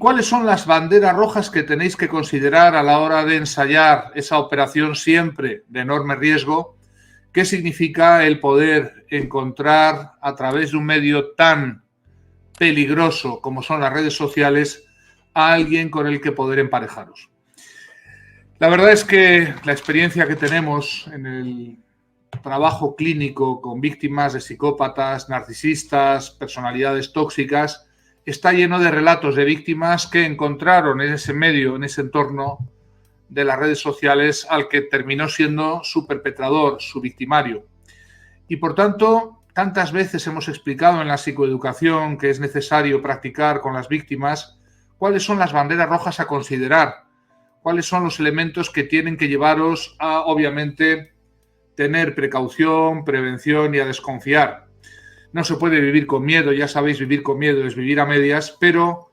¿Cuáles son las banderas rojas que tenéis que considerar a la hora de ensayar esa operación siempre de enorme riesgo? ¿Qué significa el poder encontrar a través de un medio tan peligroso como son las redes sociales a alguien con el que poder emparejaros? La verdad es que la experiencia que tenemos en el trabajo clínico con víctimas de psicópatas, narcisistas, personalidades tóxicas, está lleno de relatos de víctimas que encontraron en ese medio, en ese entorno de las redes sociales al que terminó siendo su perpetrador, su victimario. Y por tanto, tantas veces hemos explicado en la psicoeducación que es necesario practicar con las víctimas cuáles son las banderas rojas a considerar, cuáles son los elementos que tienen que llevaros a, obviamente, tener precaución, prevención y a desconfiar. No se puede vivir con miedo, ya sabéis, vivir con miedo es vivir a medias, pero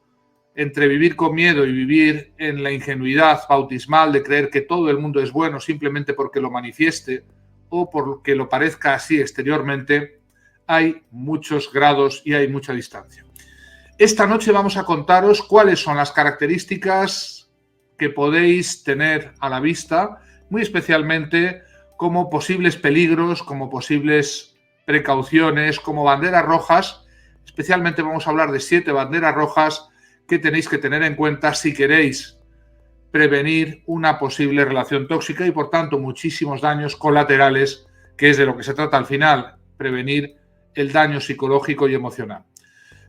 entre vivir con miedo y vivir en la ingenuidad bautismal de creer que todo el mundo es bueno simplemente porque lo manifieste o porque lo parezca así exteriormente, hay muchos grados y hay mucha distancia. Esta noche vamos a contaros cuáles son las características que podéis tener a la vista, muy especialmente como posibles peligros, como posibles precauciones, como banderas rojas. Especialmente vamos a hablar de 7 banderas rojas que tenéis que tener en cuenta si queréis prevenir una posible relación tóxica y, por tanto, muchísimos daños colaterales, que es de lo que se trata al final, prevenir el daño psicológico y emocional.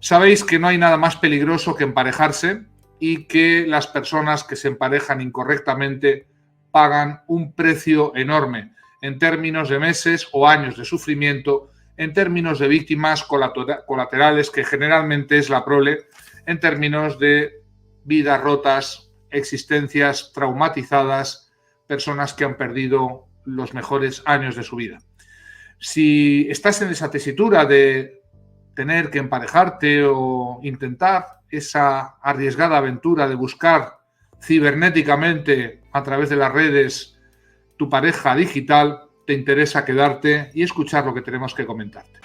Sabéis que no hay nada más peligroso que emparejarse y que las personas que se emparejan incorrectamente pagan un precio enorme en términos de meses o años de sufrimiento, en términos de víctimas colaterales, que generalmente es la prole, en términos de vidas rotas, existencias traumatizadas, personas que han perdido los mejores años de su vida. Si estás en esa tesitura de tener que emparejarte o intentar esa arriesgada aventura de buscar cibernéticamente a través de las redes tu pareja digital, te interesa quedarte y escuchar lo que tenemos que comentarte.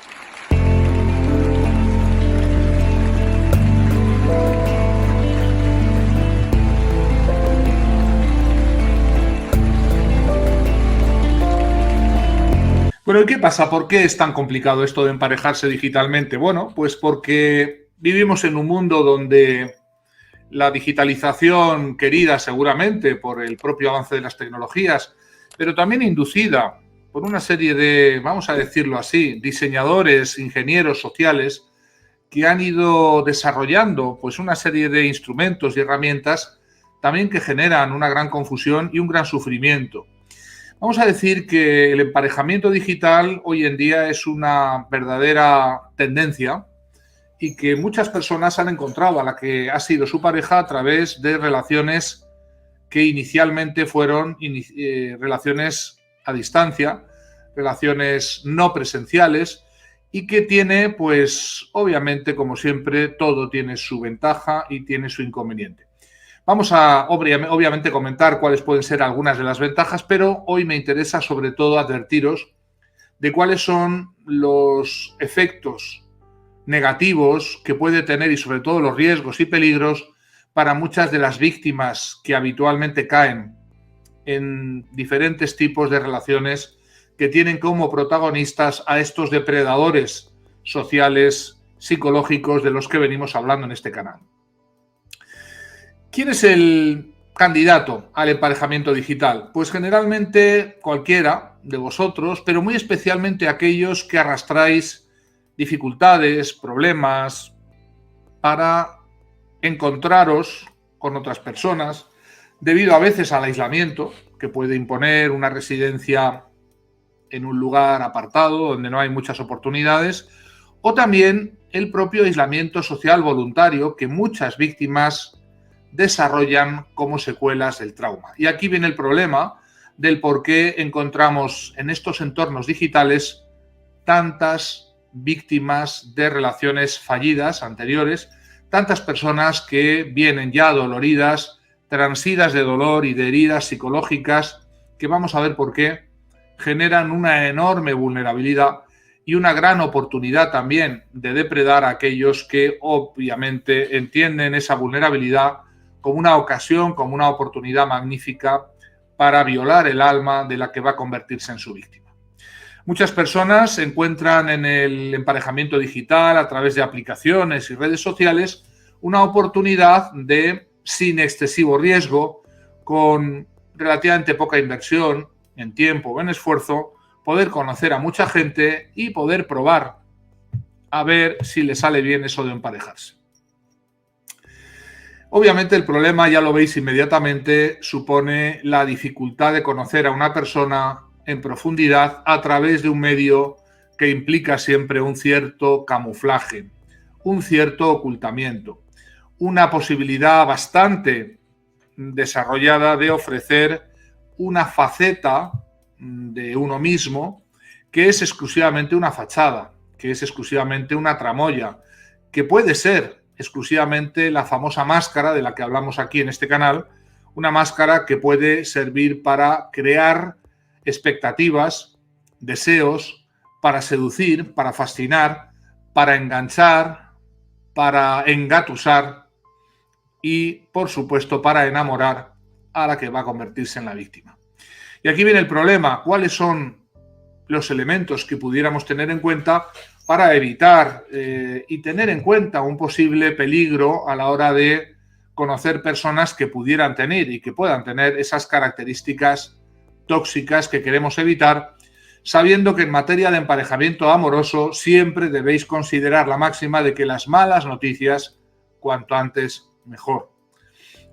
Bueno, ¿y qué pasa? ¿Por qué es tan complicado esto de emparejarse digitalmente? Bueno, pues porque vivimos en un mundo donde la digitalización, querida seguramente por el propio avance de las tecnologías, pero también inducida por una serie de, vamos a decirlo así, diseñadores, ingenieros sociales que han ido desarrollando pues una serie de instrumentos y herramientas también que generan una gran confusión y un gran sufrimiento. Vamos a decir que el emparejamiento digital hoy en día es una verdadera tendencia y que muchas personas han encontrado a la que ha sido su pareja a través de relaciones que inicialmente fueron relaciones a distancia, relaciones no presenciales y que tiene, pues obviamente, como siempre, todo tiene su ventaja y tiene su inconveniente. Vamos a, obviamente, comentar cuáles pueden ser algunas de las ventajas, pero hoy me interesa sobre todo advertiros de cuáles son los efectos negativos que puede tener y sobre todo los riesgos y peligros para muchas de las víctimas que habitualmente caen en diferentes tipos de relaciones que tienen como protagonistas a estos depredadores sociales, psicológicos de los que venimos hablando en este canal. ¿Quién es el candidato al emparejamiento digital? Pues generalmente cualquiera de vosotros, pero muy especialmente aquellos que arrastráis dificultades, problemas para encontraros con otras personas, debido a veces al aislamiento que puede imponer una residencia en un lugar apartado donde no hay muchas oportunidades, o también el propio aislamiento social voluntario que muchas víctimas desarrollan como secuelas del trauma. Y aquí viene el problema del por qué encontramos en estos entornos digitales tantas víctimas de relaciones fallidas anteriores, tantas personas que vienen ya doloridas, transidas de dolor y de heridas psicológicas, que vamos a ver por qué generan una enorme vulnerabilidad y una gran oportunidad también de depredar a aquellos que obviamente entienden esa vulnerabilidad como una ocasión, como una oportunidad magnífica para violar el alma de la que va a convertirse en su víctima. Muchas personas encuentran en el emparejamiento digital, a través de aplicaciones y redes sociales, una oportunidad de, sin excesivo riesgo, con relativamente poca inversión en tiempo o en esfuerzo, poder conocer a mucha gente y poder probar a ver si le sale bien eso de emparejarse. Obviamente el problema, ya lo veis inmediatamente, supone la dificultad de conocer a una persona en profundidad a través de un medio que implica siempre un cierto camuflaje, un cierto ocultamiento, una posibilidad bastante desarrollada de ofrecer una faceta de uno mismo que es exclusivamente una fachada, que es exclusivamente una tramoya, que puede ser exclusivamente la famosa máscara de la que hablamos aquí en este canal, una máscara que puede servir para crear expectativas, deseos, para seducir, para fascinar, para enganchar, para engatusar y, por supuesto, para enamorar a la que va a convertirse en la víctima. Y aquí viene el problema. ¿Cuáles son los elementos que pudiéramos tener en cuenta para evitar y tener en cuenta un posible peligro a la hora de conocer personas que pudieran tener y que puedan tener esas características tóxicas que queremos evitar, sabiendo que en materia de emparejamiento amoroso siempre debéis considerar la máxima de que las malas noticias cuanto antes mejor?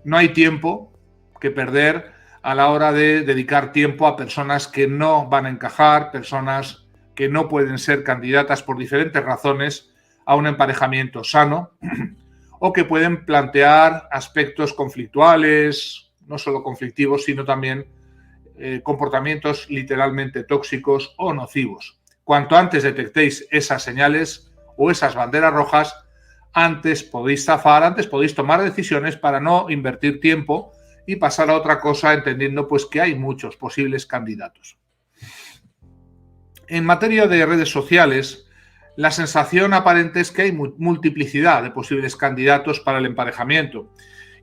No hay tiempo que perder a la hora de dedicar tiempo a personas que no van a encajar, personas que no pueden ser candidatas por diferentes razones a un emparejamiento sano o que pueden plantear aspectos conflictuales, no solo conflictivos, sino también comportamientos literalmente tóxicos o nocivos. Cuanto antes detectéis esas señales o esas banderas rojas, antes podéis zafar, antes podéis tomar decisiones para no invertir tiempo y pasar a otra cosa, entendiendo pues que hay muchos posibles candidatos. En materia de redes sociales, la sensación aparente es que hay multiplicidad de posibles candidatos para el emparejamiento.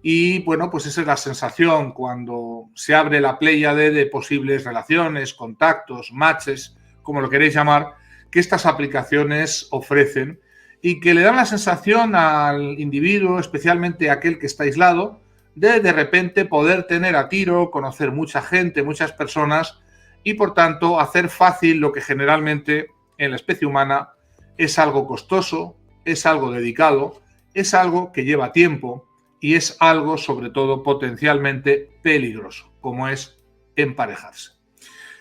Y bueno, pues esa es la sensación cuando se abre la pléyade de posibles relaciones, contactos, matches, como lo queréis llamar, que estas aplicaciones ofrecen y que le dan la sensación al individuo, especialmente a aquel que está aislado, de repente poder tener a tiro, conocer mucha gente, muchas personas y por tanto hacer fácil lo que generalmente en la especie humana es algo costoso, es algo dedicado, es algo que lleva tiempo y es algo sobre todo potencialmente peligroso, como es emparejarse.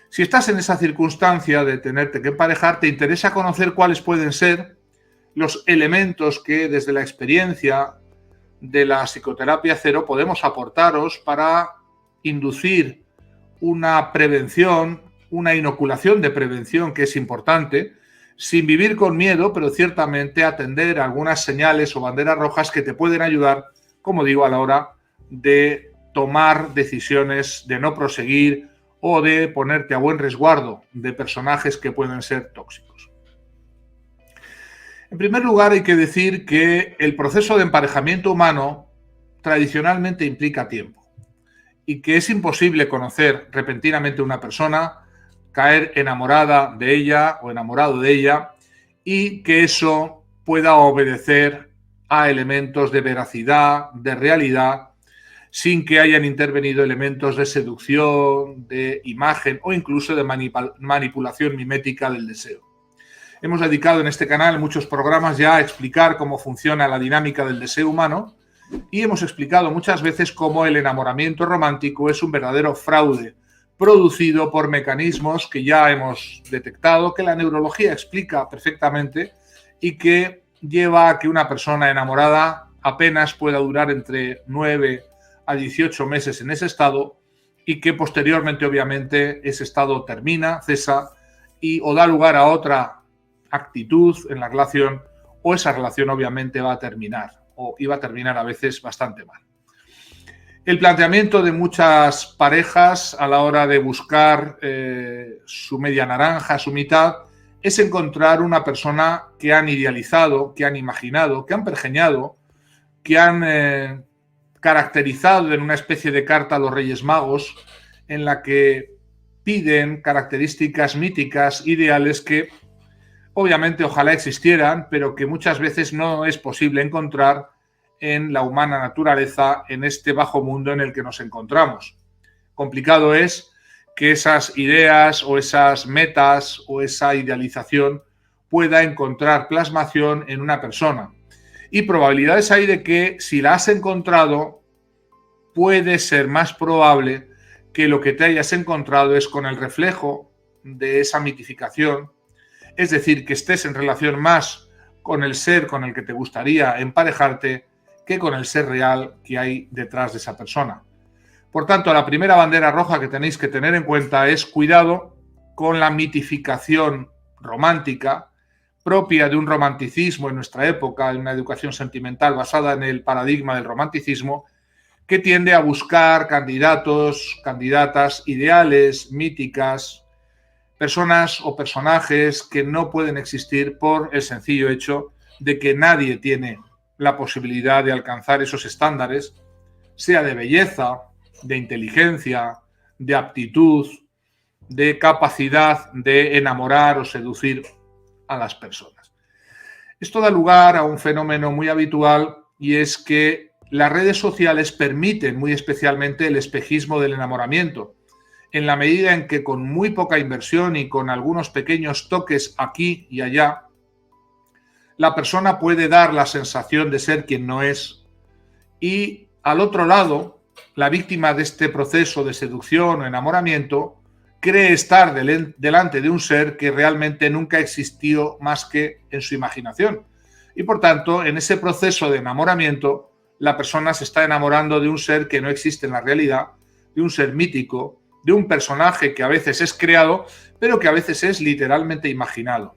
Si estás en esa circunstancia de tenerte que emparejar, te interesa conocer cuáles pueden ser los elementos que desde la experiencia de la psicoterapia cero podemos aportaros para inducir una prevención, una inoculación de prevención que es importante, sin vivir con miedo, pero ciertamente atender algunas señales o banderas rojas que te pueden ayudar, como digo, a la hora de tomar decisiones de no proseguir o de ponerte a buen resguardo de personajes que pueden ser tóxicos. En primer lugar, hay que decir que el proceso de emparejamiento humano tradicionalmente implica tiempo y que es imposible conocer repentinamente a una persona, caer enamorada de ella o enamorado de ella y que eso pueda obedecer a elementos de veracidad, de realidad, sin que hayan intervenido elementos de seducción, de imagen o incluso de manipulación mimética del deseo. Hemos dedicado en este canal muchos programas ya a explicar cómo funciona la dinámica del deseo humano y hemos explicado muchas veces cómo el enamoramiento romántico es un verdadero fraude producido por mecanismos que ya hemos detectado, que la neurología explica perfectamente y que lleva a que una persona enamorada apenas pueda durar entre 9 a 18 meses en ese estado y que posteriormente obviamente ese estado termina, cesa y o da lugar a otra actitud en la relación o esa relación obviamente va a terminar o iba a terminar a veces bastante mal. El planteamiento de muchas parejas a la hora de buscar su media naranja, su mitad, es encontrar una persona que han idealizado, que han imaginado, que han pergeñado, que han caracterizado en una especie de carta a los Reyes Magos, en la que piden características míticas, ideales que obviamente ojalá existieran, pero que muchas veces no es posible encontrar en la humana naturaleza, en este bajo mundo en el que nos encontramos. Complicado es que esas ideas o esas metas o esa idealización pueda encontrar plasmación en una persona. Y probabilidades hay de que si la has encontrado, puede ser más probable que lo que te hayas encontrado es con el reflejo de esa mitificación, es decir, que estés en relación más con el ser con el que te gustaría emparejarte que con el ser real que hay detrás de esa persona. Por tanto, la primera bandera roja que tenéis que tener en cuenta es cuidado con la mitificación romántica propia de un romanticismo en nuestra época, en una educación sentimental basada en el paradigma del romanticismo, que tiende a buscar candidatos, candidatas ideales, míticas, personas o personajes que no pueden existir por el sencillo hecho de que nadie tiene la posibilidad de alcanzar esos estándares, sea de belleza, de inteligencia, de aptitud, de capacidad de enamorar o seducir a las personas. Esto da lugar a un fenómeno muy habitual y es que las redes sociales permiten muy especialmente el espejismo del enamoramiento, en la medida en que con muy poca inversión y con algunos pequeños toques aquí y allá, la persona puede dar la sensación de ser quien no es y al otro lado, la víctima de este proceso de seducción o enamoramiento cree estar delante de un ser que realmente nunca existió más que en su imaginación. Y por tanto, en ese proceso de enamoramiento, la persona se está enamorando de un ser que no existe en la realidad, de un ser mítico, de un personaje que a veces es creado, pero que a veces es literalmente imaginado.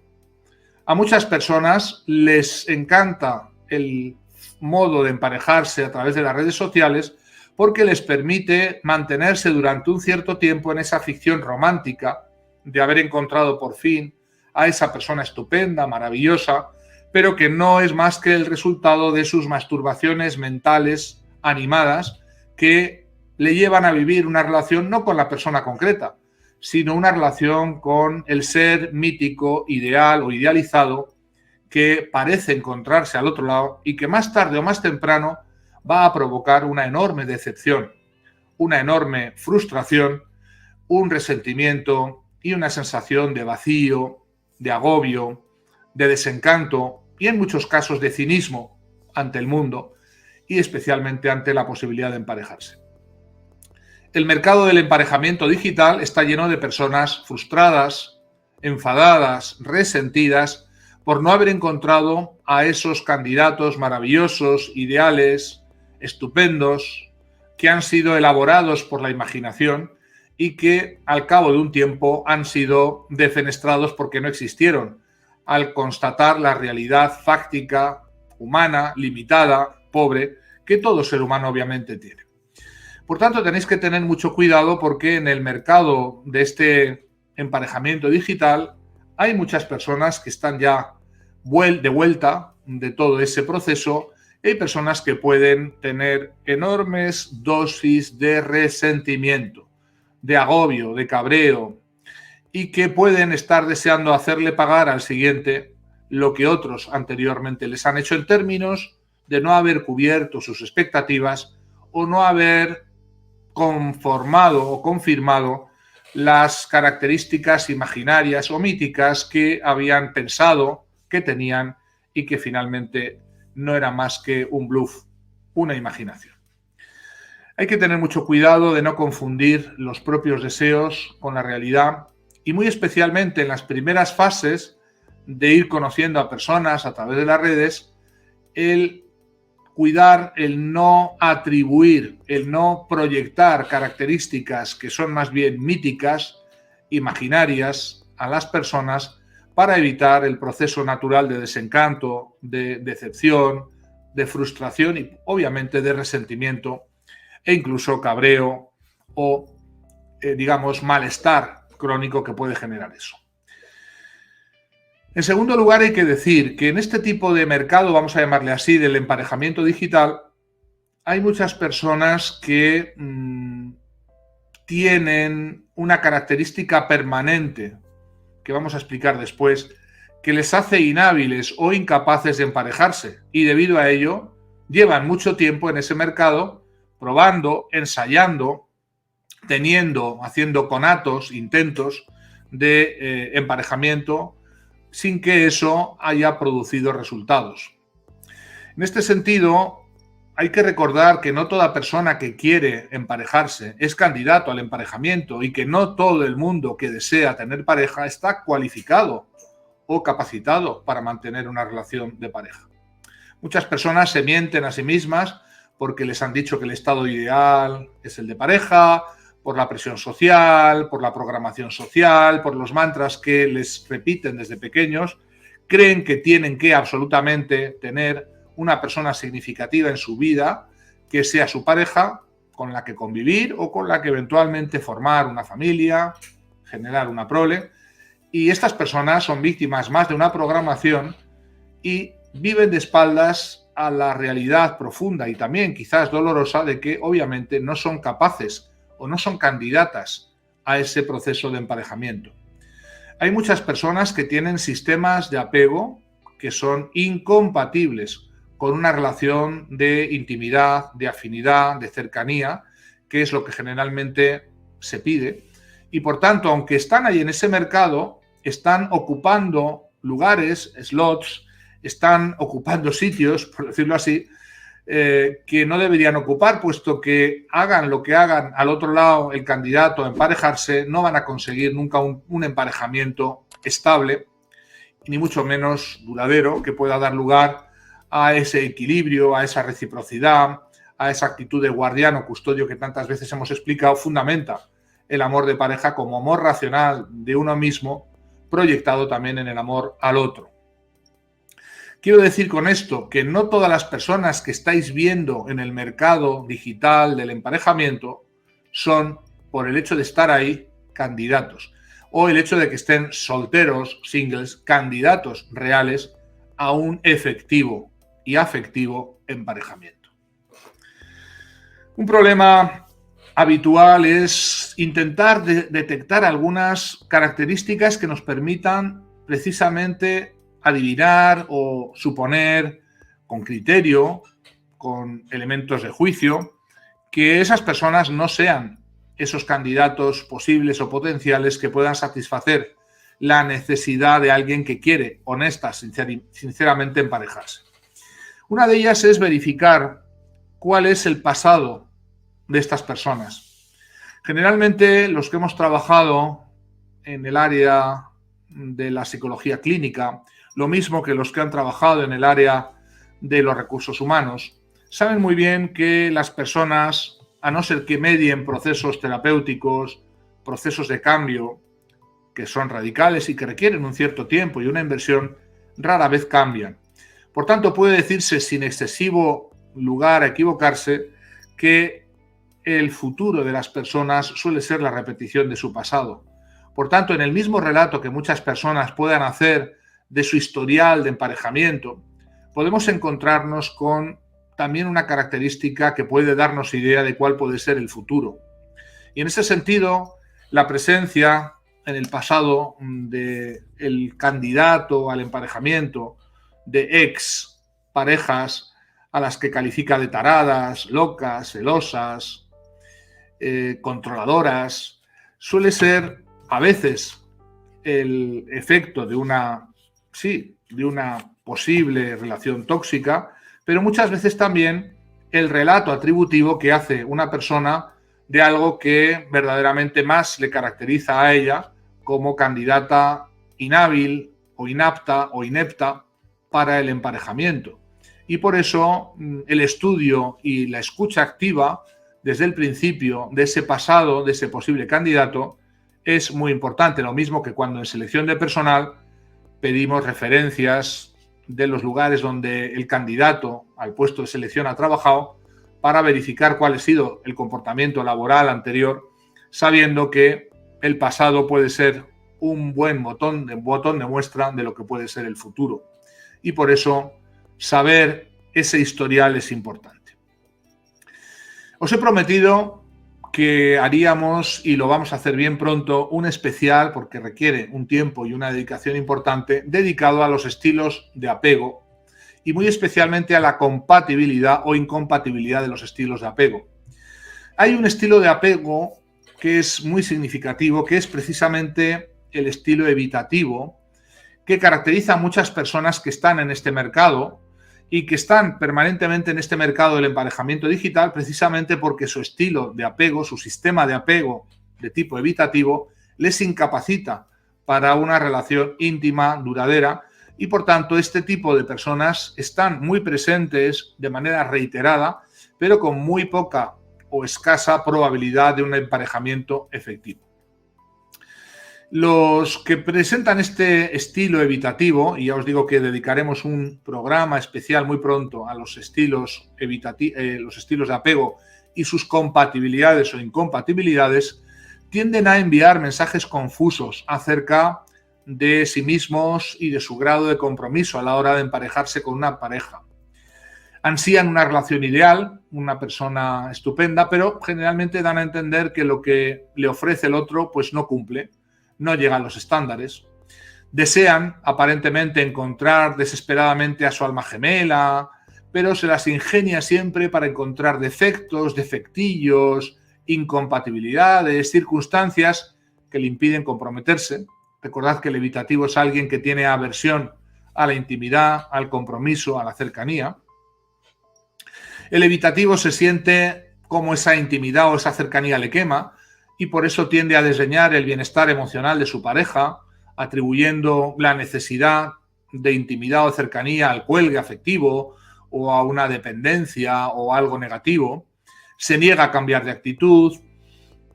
A muchas personas les encanta el modo de emparejarse a través de las redes sociales porque les permite mantenerse durante un cierto tiempo en esa ficción romántica de haber encontrado por fin a esa persona estupenda, maravillosa, pero que no es más que el resultado de sus masturbaciones mentales animadas que le llevan a vivir una relación no con la persona concreta, sino una relación con el ser mítico, ideal o idealizado que parece encontrarse al otro lado y que más tarde o más temprano va a provocar una enorme decepción, una enorme frustración, un resentimiento y una sensación de vacío, de agobio, de desencanto y en muchos casos de cinismo ante el mundo y especialmente ante la posibilidad de emparejarse. El mercado del emparejamiento digital está lleno de personas frustradas, enfadadas, resentidas por no haber encontrado a esos candidatos maravillosos, ideales, estupendos, que han sido elaborados por la imaginación y que al cabo de un tiempo han sido defenestrados porque no existieron, al constatar la realidad fáctica, humana, limitada, pobre, que todo ser humano obviamente tiene. Por tanto, tenéis que tener mucho cuidado porque en el mercado de este emparejamiento digital hay muchas personas que están ya de vuelta de todo ese proceso y hay personas que pueden tener enormes dosis de resentimiento, de agobio, de cabreo y que pueden estar deseando hacerle pagar al siguiente lo que otros anteriormente les han hecho en términos de no haber cubierto sus expectativas o no haber conformado o confirmado las características imaginarias o míticas que habían pensado que tenían y que finalmente no era más que un bluff, una imaginación. Hay que tener mucho cuidado de no confundir los propios deseos con la realidad y muy especialmente en las primeras fases de ir conociendo a personas a través de las redes, el cuidar, el no atribuir, el no proyectar características que son más bien míticas, imaginarias a las personas para evitar el proceso natural de desencanto, de decepción, de frustración y obviamente de resentimiento e incluso cabreo o, digamos, malestar crónico que puede generar eso. En segundo lugar, hay que decir que en este tipo de mercado, vamos a llamarle así, del emparejamiento digital, hay muchas personas que tienen una característica permanente, que vamos a explicar después, que les hace inhábiles o incapaces de emparejarse, y debido a ello llevan mucho tiempo en ese mercado probando, ensayando, haciendo conatos, intentos de emparejamiento sin que eso haya producido resultados. En este sentido, hay que recordar que no toda persona que quiere emparejarse es candidato al emparejamiento y que no todo el mundo que desea tener pareja está cualificado o capacitado para mantener una relación de pareja. Muchas personas se mienten a sí mismas porque les han dicho que el estado ideal es el de pareja, por la presión social, por la programación social, por los mantras que les repiten desde pequeños. Creen que tienen que absolutamente tener una persona significativa en su vida que sea su pareja, con la que convivir o con la que eventualmente formar una familia, generar una prole. Y estas personas son víctimas más de una programación y viven de espaldas a la realidad profunda y también quizás dolorosa de que obviamente no son capaces o no son candidatas a ese proceso de emparejamiento. Hay muchas personas que tienen sistemas de apego que son incompatibles con una relación de intimidad, de afinidad, de cercanía, que es lo que generalmente se pide. Y por tanto, aunque están ahí en ese mercado, están ocupando lugares, slots, están ocupando sitios, por decirlo así, que no deberían ocupar, puesto que hagan lo que hagan al otro lado el candidato a emparejarse, no van a conseguir nunca un emparejamiento estable, ni mucho menos duradero, que pueda dar lugar a ese equilibrio, a esa reciprocidad, a esa actitud de guardián o custodio que tantas veces hemos explicado, fundamenta el amor de pareja como amor racional de uno mismo, proyectado también en el amor al otro. Quiero decir con esto que no todas las personas que estáis viendo en el mercado digital del emparejamiento son, por el hecho de estar ahí, candidatos, o el hecho de que estén solteros, singles, candidatos reales a un efectivo y afectivo emparejamiento. Un problema habitual es intentar detectar algunas características que nos permitan precisamente adivinar o suponer con criterio, con elementos de juicio, que esas personas no sean esos candidatos posibles o potenciales que puedan satisfacer la necesidad de alguien que quiere, honesta, sinceramente emparejarse. Una de ellas es verificar cuál es el pasado de estas personas. Generalmente los que hemos trabajado en el área de la psicología clínica, lo mismo que los que han trabajado en el área de los recursos humanos, saben muy bien que las personas, a no ser que medien procesos terapéuticos, procesos de cambio, que son radicales y que requieren un cierto tiempo y una inversión, rara vez cambian. Por tanto, puede decirse sin excesivo lugar a equivocarse que el futuro de las personas suele ser la repetición de su pasado. Por tanto, en el mismo relato que muchas personas puedan hacer de su historial de emparejamiento, podemos encontrarnos con también una característica que puede darnos idea de cuál puede ser el futuro. Y en ese sentido, la presencia en el pasado del candidato al emparejamiento de ex parejas a las que califica de taradas, locas, celosas, controladoras, suele ser a veces el efecto de una posible relación tóxica, pero muchas veces también el relato atributivo que hace una persona de algo que verdaderamente más le caracteriza a ella como candidata inhábil o inapta o inepta para el emparejamiento. Y por eso el estudio y la escucha activa desde el principio de ese pasado, de ese posible candidato, es muy importante. Lo mismo que cuando en selección de personal pedimos referencias de los lugares donde el candidato al puesto de selección ha trabajado para verificar cuál ha sido el comportamiento laboral anterior, sabiendo que el pasado puede ser un buen botón de muestra de lo que puede ser el futuro. Y por eso saber ese historial es importante. Os he prometido que haríamos, y lo vamos a hacer bien pronto, un especial, porque requiere un tiempo y una dedicación importante, dedicado a los estilos de apego y muy especialmente a la compatibilidad o incompatibilidad de los estilos de apego. Hay un estilo de apego que es muy significativo, que es precisamente el estilo evitativo, que caracteriza a muchas personas que están en este mercado y que están permanentemente en este mercado del emparejamiento digital precisamente porque su estilo de apego, su sistema de apego de tipo evitativo, les incapacita para una relación íntima, duradera, y por tanto este tipo de personas están muy presentes de manera reiterada, pero con muy poca o escasa probabilidad de un emparejamiento efectivo. Los que presentan este estilo evitativo, y ya os digo que dedicaremos un programa especial muy pronto a los estilos de apego y sus compatibilidades o incompatibilidades, tienden a enviar mensajes confusos acerca de sí mismos y de su grado de compromiso a la hora de emparejarse con una pareja. Ansían una relación ideal, una persona estupenda, pero generalmente dan a entender que lo que le ofrece el otro pues no cumple, no llega a los estándares. Desean aparentemente encontrar desesperadamente a su alma gemela, pero se las ingenia siempre para encontrar defectos, defectillos, incompatibilidades, circunstancias que le impiden comprometerse. Recordad que el evitativo es alguien que tiene aversión a la intimidad, al compromiso, a la cercanía. El evitativo se siente como esa intimidad o esa cercanía le quema y por eso tiende a desdeñar el bienestar emocional de su pareja, atribuyendo la necesidad de intimidad o cercanía al cuelgue afectivo o a una dependencia o algo negativo. Se niega a cambiar de actitud,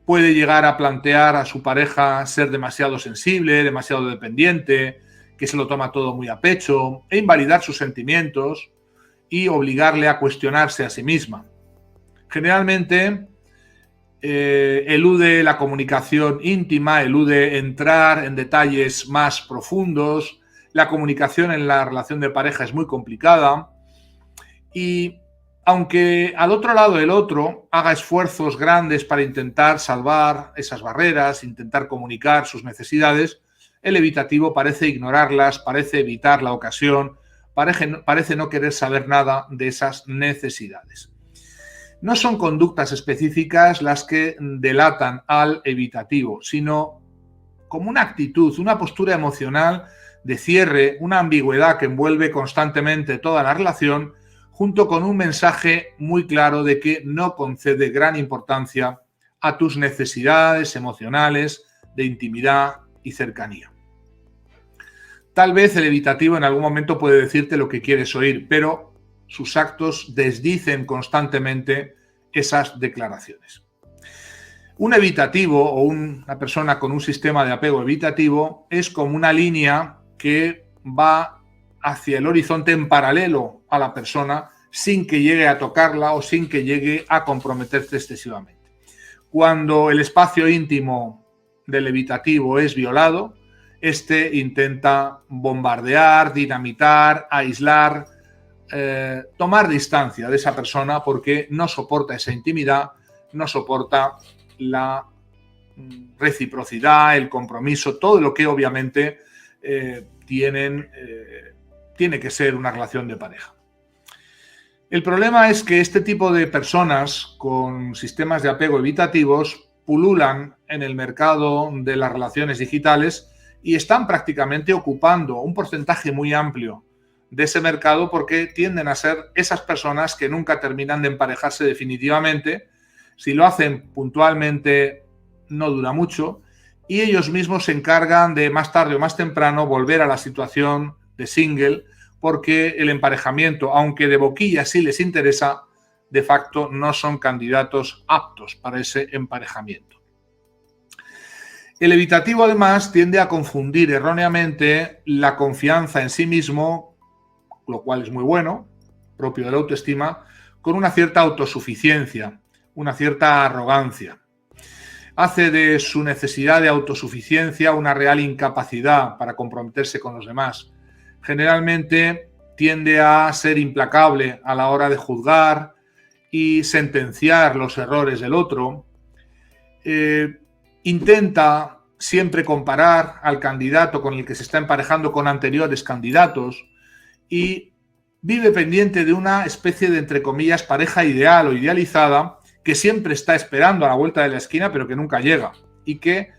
puede llegar a plantear a su pareja ser demasiado sensible, demasiado dependiente, que se lo toma todo muy a pecho, e invalidar sus sentimientos y obligarle a cuestionarse a sí misma. Generalmente elude la comunicación íntima, elude entrar en detalles más profundos, la comunicación en la relación de pareja es muy complicada y aunque al otro lado el otro haga esfuerzos grandes para intentar salvar esas barreras, intentar comunicar sus necesidades, el evitativo parece ignorarlas, parece evitar la ocasión, parece no querer saber nada de esas necesidades. No son conductas específicas las que delatan al evitativo, sino como una actitud, una postura emocional de cierre, una ambigüedad que envuelve constantemente toda la relación, junto con un mensaje muy claro de que no concede gran importancia a tus necesidades emocionales de intimidad y cercanía. Tal vez el evitativo en algún momento puede decirte lo que quieres oír, pero sus actos desdicen constantemente esas declaraciones. Un evitativo o una persona con un sistema de apego evitativo es como una línea que va hacia el horizonte en paralelo a la persona sin que llegue a tocarla o sin que llegue a comprometerse excesivamente. Cuando el espacio íntimo del evitativo es violado, este intenta bombardear, dinamitar, aislar, tomar distancia de esa persona porque no soporta esa intimidad, no soporta la reciprocidad, el compromiso, todo lo que obviamente tiene que ser una relación de pareja. El problema es que este tipo de personas con sistemas de apego evitativos pululan en el mercado de las relaciones digitales y están prácticamente ocupando un porcentaje muy amplio de ese mercado porque tienden a ser esas personas que nunca terminan de emparejarse definitivamente. Si lo hacen puntualmente no dura mucho y ellos mismos se encargan de más tarde o más temprano volver a la situación de single porque el emparejamiento, aunque de boquilla sí les interesa, de facto no son candidatos aptos para ese emparejamiento. El evitativo además tiende a confundir erróneamente la confianza en sí mismo, lo cual es muy bueno, propio de la autoestima, con una cierta autosuficiencia, una cierta arrogancia. hace de su necesidad de autosuficiencia una real incapacidad para comprometerse con los demás. Generalmente tiende a ser implacable a la hora de juzgar y sentenciar los errores del otro. Intenta siempre comparar al candidato con el que se está emparejando con anteriores candidatos y vive pendiente de una especie de, entre comillas, pareja ideal o idealizada que siempre está esperando a la vuelta de la esquina, pero que nunca llega. Y que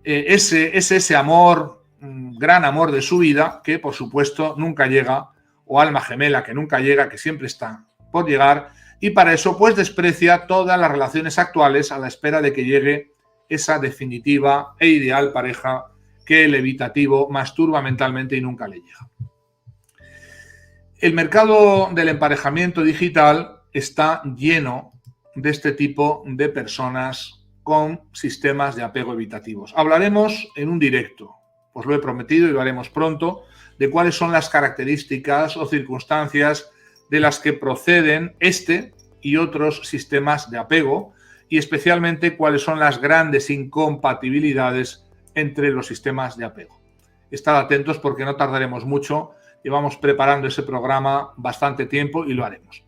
es ese amor, gran amor de su vida, que por supuesto nunca llega, o alma gemela que nunca llega, que siempre está por llegar, y para eso pues desprecia todas las relaciones actuales a la espera de que llegue esa definitiva e ideal pareja que el evitativo masturba mentalmente y nunca le llega. El mercado del emparejamiento digital está lleno de este tipo de personas con sistemas de apego evitativos. Hablaremos en un directo, os lo he prometido y lo haremos pronto, de cuáles son las características o circunstancias de las que proceden este y otros sistemas de apego y especialmente cuáles son las grandes incompatibilidades entre los sistemas de apego. Estad atentos porque no tardaremos mucho, llevamos preparando ese programa bastante tiempo y lo haremos.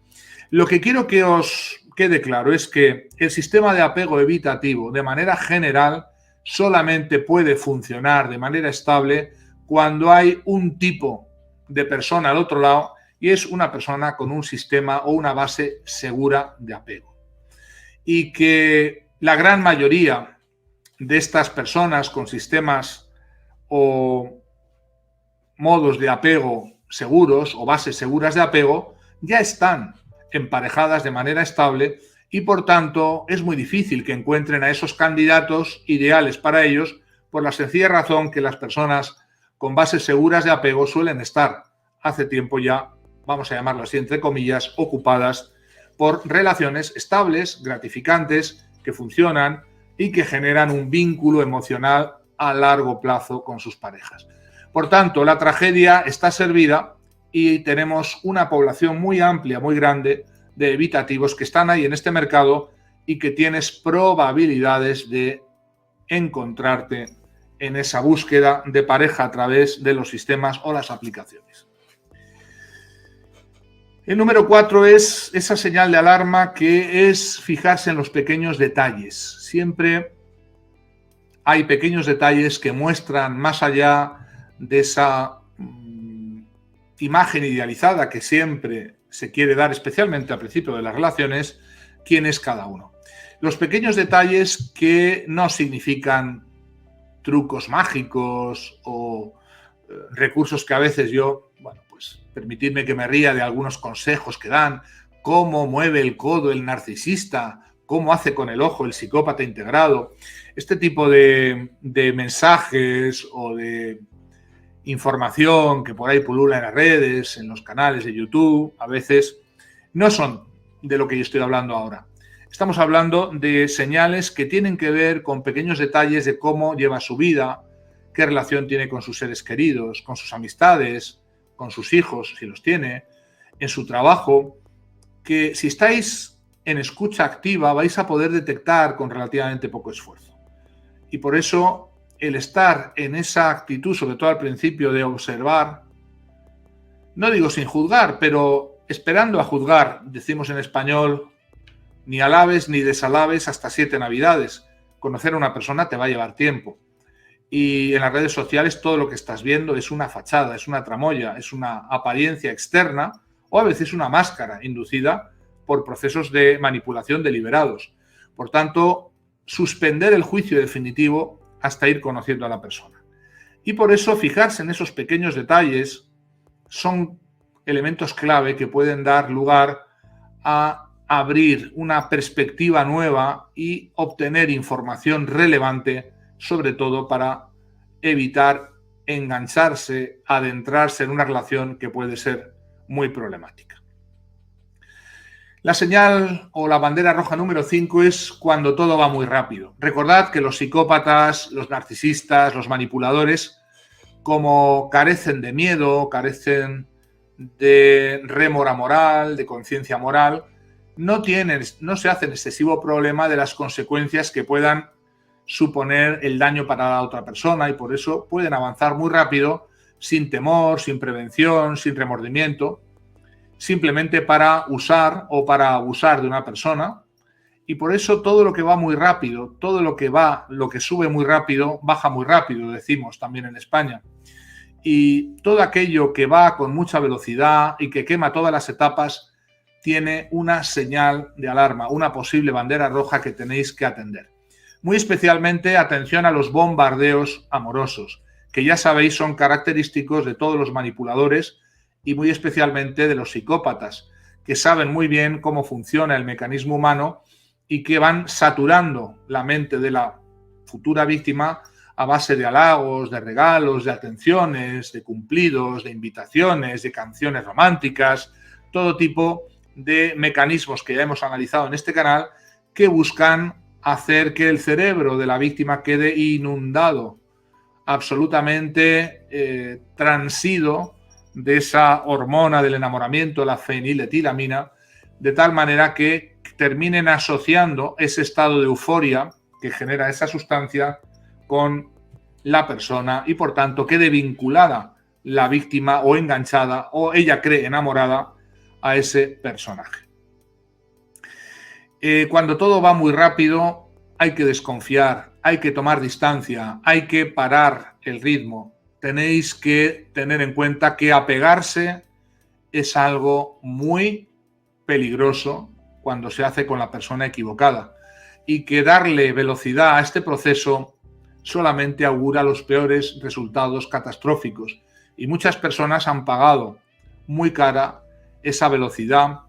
Lo que quiero que os quede claro es que el sistema de apego evitativo, de manera general, solamente puede funcionar de manera estable cuando hay un tipo de persona al otro lado y es una persona con un sistema o una base segura de apego. Y que la gran mayoría de estas personas con sistemas o modos de apego seguros o bases seguras de apego ya están emparejadas de manera estable y por tanto es muy difícil que encuentren a esos candidatos ideales para ellos por la sencilla razón que las personas con bases seguras de apego suelen estar hace tiempo ya, vamos a llamarlo así entre comillas, ocupadas por relaciones estables, gratificantes, que funcionan y que generan un vínculo emocional a largo plazo con sus parejas. Por tanto, la tragedia está servida y tenemos una población muy amplia, muy grande de evitativos que están ahí en este mercado y que tienes probabilidades de encontrarte en esa búsqueda de pareja a través de los sistemas o las aplicaciones. El número 4 es esa señal de alarma que es fijarse en los pequeños detalles. Siempre hay pequeños detalles que muestran más allá de esa imagen idealizada que siempre se quiere dar, especialmente al principio de las relaciones, quién es cada uno. Los pequeños detalles que no significan trucos mágicos o recursos que a veces yo, bueno, pues permitidme que me ría de algunos consejos que dan, cómo mueve el codo el narcisista, cómo hace con el ojo el psicópata integrado. Este tipo de mensajes o de información que por ahí pulula en las redes, en los canales de YouTube, a veces no son de lo que yo estoy hablando ahora. Estamos hablando de señales que tienen que ver con pequeños detalles de cómo lleva su vida, qué relación tiene con sus seres queridos, con sus amistades, con sus hijos, si los tiene, en su trabajo, que si estáis en escucha activa vais a poder detectar con relativamente poco esfuerzo. Y por eso el estar en esa actitud, sobre todo al principio, de observar, no digo sin juzgar, pero esperando a juzgar, decimos en español, ni alabes ni desalabes hasta 7 navidades. Conocer a una persona te va a llevar tiempo. Y en las redes sociales todo lo que estás viendo es una fachada, es una tramoya, es una apariencia externa o a veces una máscara inducida por procesos de manipulación deliberados. Por tanto, suspender el juicio definitivo hasta ir conociendo a la persona. Y por eso fijarse en esos pequeños detalles son elementos clave que pueden dar lugar a abrir una perspectiva nueva y obtener información relevante, sobre todo para evitar engancharse, adentrarse en una relación que puede ser muy problemática. La señal o la bandera roja número 5 es cuando todo va muy rápido. Recordad que los psicópatas, los narcisistas, los manipuladores, como carecen de miedo, carecen de rémora moral, de conciencia moral, no se hacen excesivo problema de las consecuencias que puedan suponer el daño para la otra persona y por eso pueden avanzar muy rápido, sin temor, sin prevención, sin remordimiento, simplemente para usar o para abusar de una persona. Y por eso todo lo que va muy rápido, todo lo que sube muy rápido, baja muy rápido, decimos también en España. Y todo aquello que va con mucha velocidad y que quema todas las etapas tiene una señal de alarma, una posible bandera roja que tenéis que atender. Muy especialmente atención a los bombardeos amorosos, que ya sabéis son característicos de todos los manipuladores y muy especialmente de los psicópatas, que saben muy bien cómo funciona el mecanismo humano y que van saturando la mente de la futura víctima a base de halagos, de regalos, de atenciones, de cumplidos, de invitaciones, de canciones románticas, todo tipo de mecanismos que ya hemos analizado en este canal que buscan hacer que el cerebro de la víctima quede inundado, absolutamente transido de esa hormona del enamoramiento, la feniletilamina, de tal manera que terminen asociando ese estado de euforia que genera esa sustancia con la persona y por tanto quede vinculada la víctima o enganchada o ella cree enamorada a ese personaje. Cuando todo va muy rápido hay que desconfiar, hay que tomar distancia, hay que parar el ritmo. Tenéis que tener en cuenta que apegarse es algo muy peligroso cuando se hace con la persona equivocada y que darle velocidad a este proceso solamente augura los peores resultados catastróficos y muchas personas han pagado muy cara esa velocidad,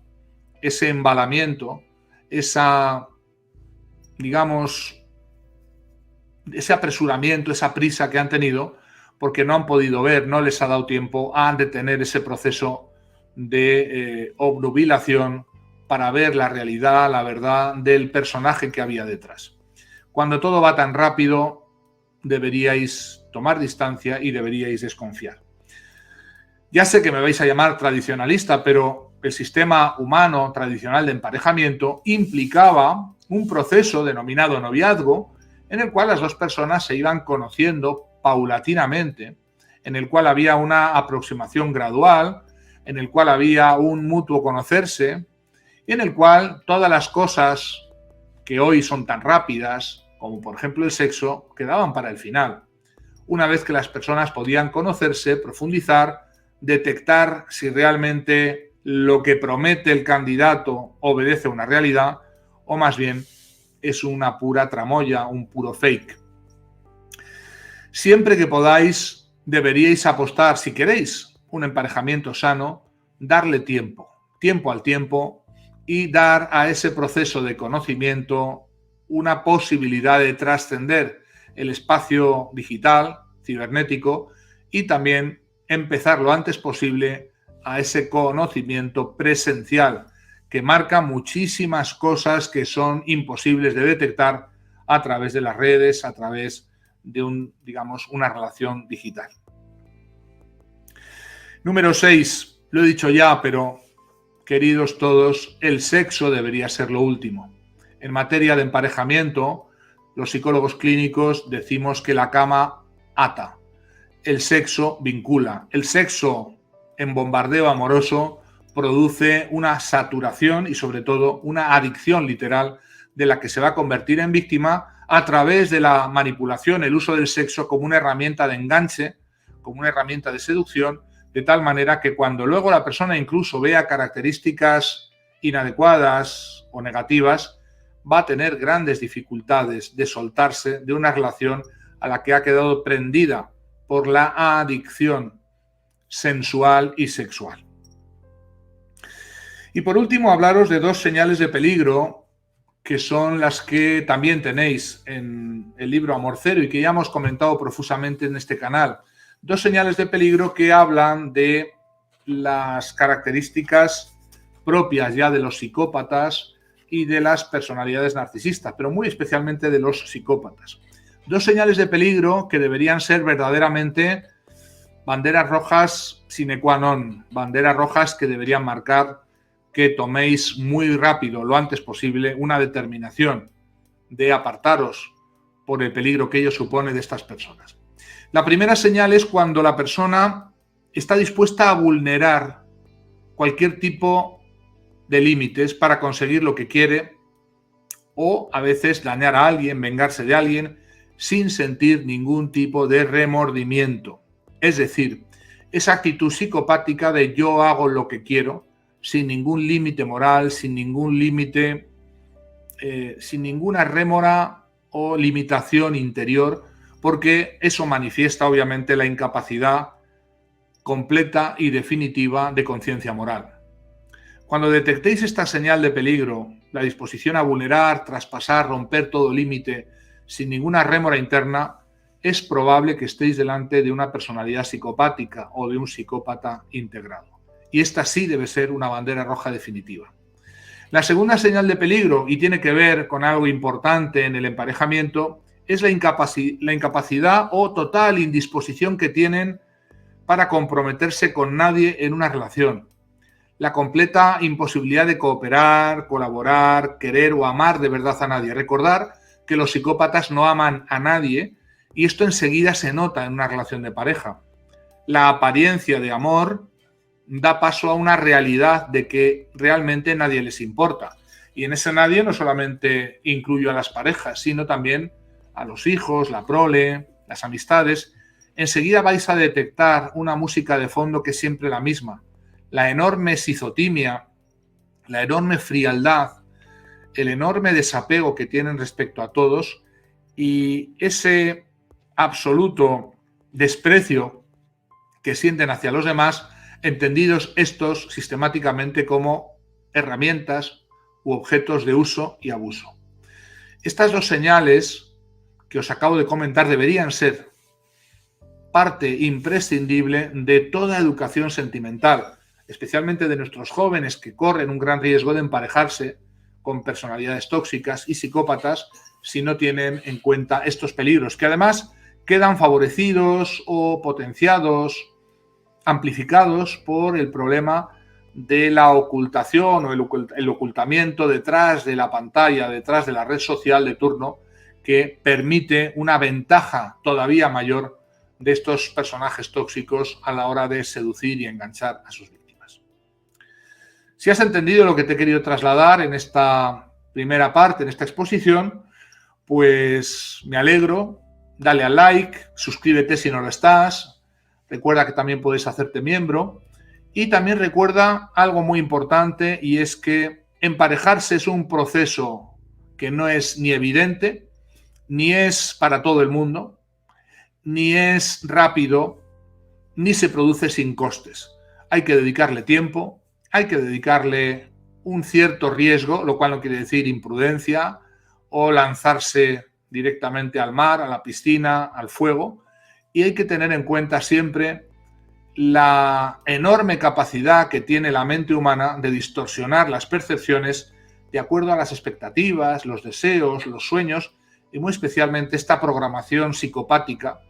ese embalamiento, esa, digamos, ese apresuramiento, esa prisa que han tenido porque no han podido ver, no les ha dado tiempo a detener ese proceso de obnubilación para ver la realidad, la verdad del personaje que había detrás. Cuando todo va tan rápido, deberíais tomar distancia y deberíais desconfiar. Ya sé que me vais a llamar tradicionalista, pero el sistema humano tradicional de emparejamiento implicaba un proceso denominado noviazgo en el cual las dos personas se iban conociendo paulatinamente, en el cual había una aproximación gradual, en el cual había un mutuo conocerse y en el cual todas las cosas que hoy son tan rápidas, como por ejemplo el sexo, quedaban para el final. Una vez que las personas podían conocerse, profundizar, detectar si realmente lo que promete el candidato obedece a una realidad o más bien es una pura tramoya, un puro fake. Siempre que podáis, deberíais apostar, si queréis un emparejamiento sano, darle tiempo al tiempo y dar a ese proceso de conocimiento una posibilidad de trascender el espacio digital, cibernético, y también empezar lo antes posible a ese conocimiento presencial que marca muchísimas cosas que son imposibles de detectar a través de las redes, a través de una relación digital. Número 6, lo he dicho ya, pero queridos todos, el sexo debería ser lo último. En materia de emparejamiento, los psicólogos clínicos decimos que la cama ata, el sexo vincula. El sexo en bombardeo amoroso produce una saturación y sobre todo una adicción literal de la que se va a convertir en víctima a través de la manipulación, el uso del sexo como una herramienta de enganche, como una herramienta de seducción, de tal manera que cuando luego la persona incluso vea características inadecuadas o negativas, va a tener grandes dificultades de soltarse de una relación a la que ha quedado prendida por la adicción sensual y sexual. Y por último, hablaros de dos señales de peligro que son las que también tenéis en el libro Amor Cero y que ya hemos comentado profusamente en este canal. Dos señales de peligro que hablan de las características propias ya de los psicópatas y de las personalidades narcisistas, pero muy especialmente de los psicópatas. Dos señales de peligro que deberían ser verdaderamente banderas rojas sine qua non, banderas rojas que deberían marcar que toméis muy rápido, lo antes posible, una determinación de apartaros por el peligro que ello supone de estas personas. La primera señal es cuando la persona está dispuesta a vulnerar cualquier tipo de límites para conseguir lo que quiere, o a veces dañar a alguien, vengarse de alguien, sin sentir ningún tipo de remordimiento. Es decir, esa actitud psicopática de yo hago lo que quiero, sin ningún límite moral, sin ningún límite, sin ninguna rémora o limitación interior, porque eso manifiesta obviamente la incapacidad completa y definitiva de conciencia moral. Cuando detectéis esta señal de peligro, la disposición a vulnerar, traspasar, romper todo límite, sin ninguna rémora interna, es probable que estéis delante de una personalidad psicopática o de un psicópata integrado. Y esta sí debe ser una bandera roja definitiva. La segunda señal de peligro, y tiene que ver con algo importante en el emparejamiento, es la incapacidad o total indisposición que tienen para comprometerse con nadie en una relación. La completa imposibilidad de cooperar, colaborar, querer o amar de verdad a nadie. Recordar que los psicópatas no aman a nadie y esto enseguida se nota en una relación de pareja. La apariencia de amor da paso a una realidad de que realmente nadie les importa. Y en ese nadie no solamente incluyo a las parejas, sino también a los hijos, la prole, las amistades. Enseguida vais a detectar una música de fondo que es siempre la misma. La enorme escizotimia, la enorme frialdad, el enorme desapego que tienen respecto a todos y ese absoluto desprecio que sienten hacia los demás, entendidos estos sistemáticamente como herramientas u objetos de uso y abuso. Estas dos señales que os acabo de comentar deberían ser parte imprescindible de toda educación sentimental, especialmente de nuestros jóvenes que corren un gran riesgo de emparejarse con personalidades tóxicas y psicópatas si no tienen en cuenta estos peligros, que además quedan favorecidos o potenciados, amplificados por el problema de la ocultación o el ocultamiento detrás de la pantalla, detrás de la red social de turno, que permite una ventaja todavía mayor de estos personajes tóxicos a la hora de seducir y enganchar a sus víctimas. Si has entendido lo que te he querido trasladar en esta primera parte, en esta exposición, pues me alegro. Dale al like, suscríbete si no lo estás, recuerda que también puedes hacerte miembro y también recuerda algo muy importante y es que emparejarse es un proceso que no es ni evidente, ni es para todo el mundo, ni es rápido, ni se produce sin costes. Hay que dedicarle tiempo, hay que dedicarle un cierto riesgo, lo cual no quiere decir imprudencia o lanzarse directamente al mar, a la piscina, al fuego, y hay que tener en cuenta siempre la enorme capacidad que tiene la mente humana de distorsionar las percepciones de acuerdo a las expectativas, los deseos, los sueños y muy especialmente esta programación psicopática,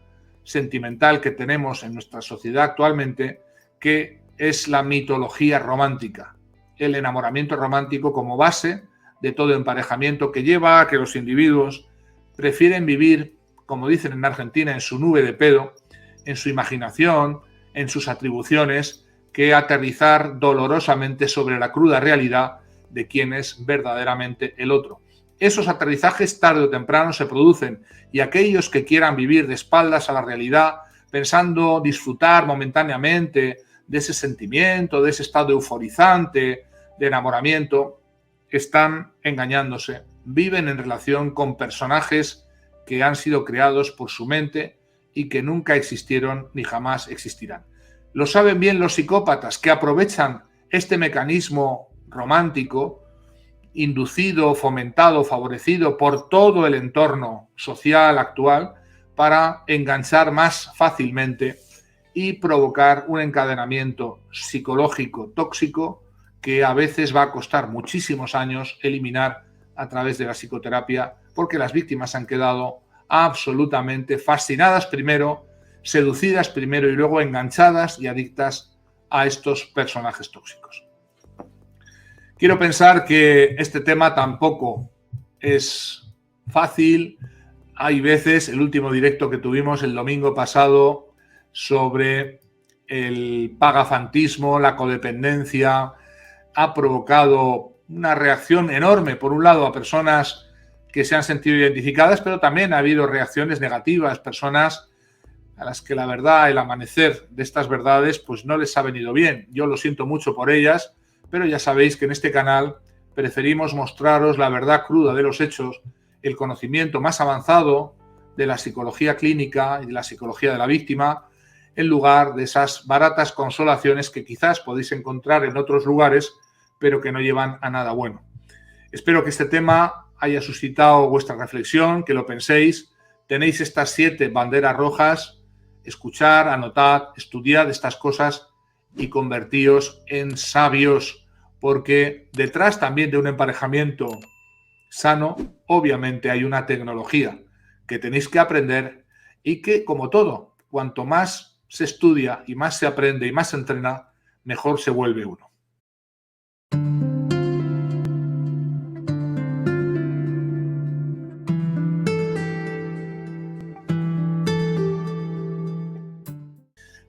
sentimental que tenemos en nuestra sociedad actualmente, que es la mitología romántica, el enamoramiento romántico como base de todo emparejamiento que lleva a que los individuos prefieren vivir, como dicen en Argentina, en su nube de pedo, en su imaginación, en sus atribuciones, que aterrizar dolorosamente sobre la cruda realidad de quién es verdaderamente el otro. Esos aterrizajes tarde o temprano se producen y aquellos que quieran vivir de espaldas a la realidad, pensando disfrutar momentáneamente de ese sentimiento, de ese estado euforizante, de enamoramiento, están engañándose. Viven en relación con personajes que han sido creados por su mente y que nunca existieron ni jamás existirán. Lo saben bien los psicópatas que aprovechan este mecanismo romántico inducido, fomentado, favorecido por todo el entorno social actual para enganchar más fácilmente y provocar un encadenamiento psicológico tóxico que a veces va a costar muchísimos años eliminar a través de la psicoterapia, porque las víctimas han quedado absolutamente fascinadas primero, seducidas primero y luego enganchadas y adictas a estos personajes tóxicos. Quiero pensar que este tema tampoco es fácil, hay veces, el último directo que tuvimos el domingo pasado sobre el pagafantismo, la codependencia, ha provocado una reacción enorme, por un lado, a personas que se han sentido identificadas, pero también ha habido reacciones negativas, personas a las que la verdad, el amanecer de estas verdades, pues no les ha venido bien. Yo lo siento mucho por ellas, pero ya sabéis que en este canal preferimos mostraros la verdad cruda de los hechos, el conocimiento más avanzado de la psicología clínica y de la psicología de la víctima, en lugar de esas baratas consolaciones que quizás podéis encontrar en otros lugares, pero que no llevan a nada bueno. Espero que este tema haya suscitado vuestra reflexión, que lo penséis. Tenéis estas 7 banderas rojas. Escuchar, anotad, estudiad estas cosas y convertíos en sabios, porque detrás también de un emparejamiento sano, obviamente hay una tecnología que tenéis que aprender y que, como todo, cuanto más se estudia y más se aprende y más se entrena, mejor se vuelve uno.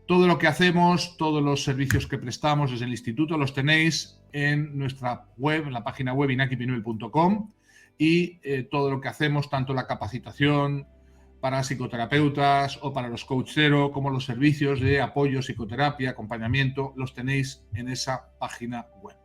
Todo lo que hacemos, todos los servicios que prestamos desde el instituto los tenéis en nuestra web, en la página web inakipinuel.com, y todo lo que hacemos, tanto la capacitación para psicoterapeutas o para los coach cero, como los servicios de apoyo, psicoterapia, acompañamiento, los tenéis en esa página web.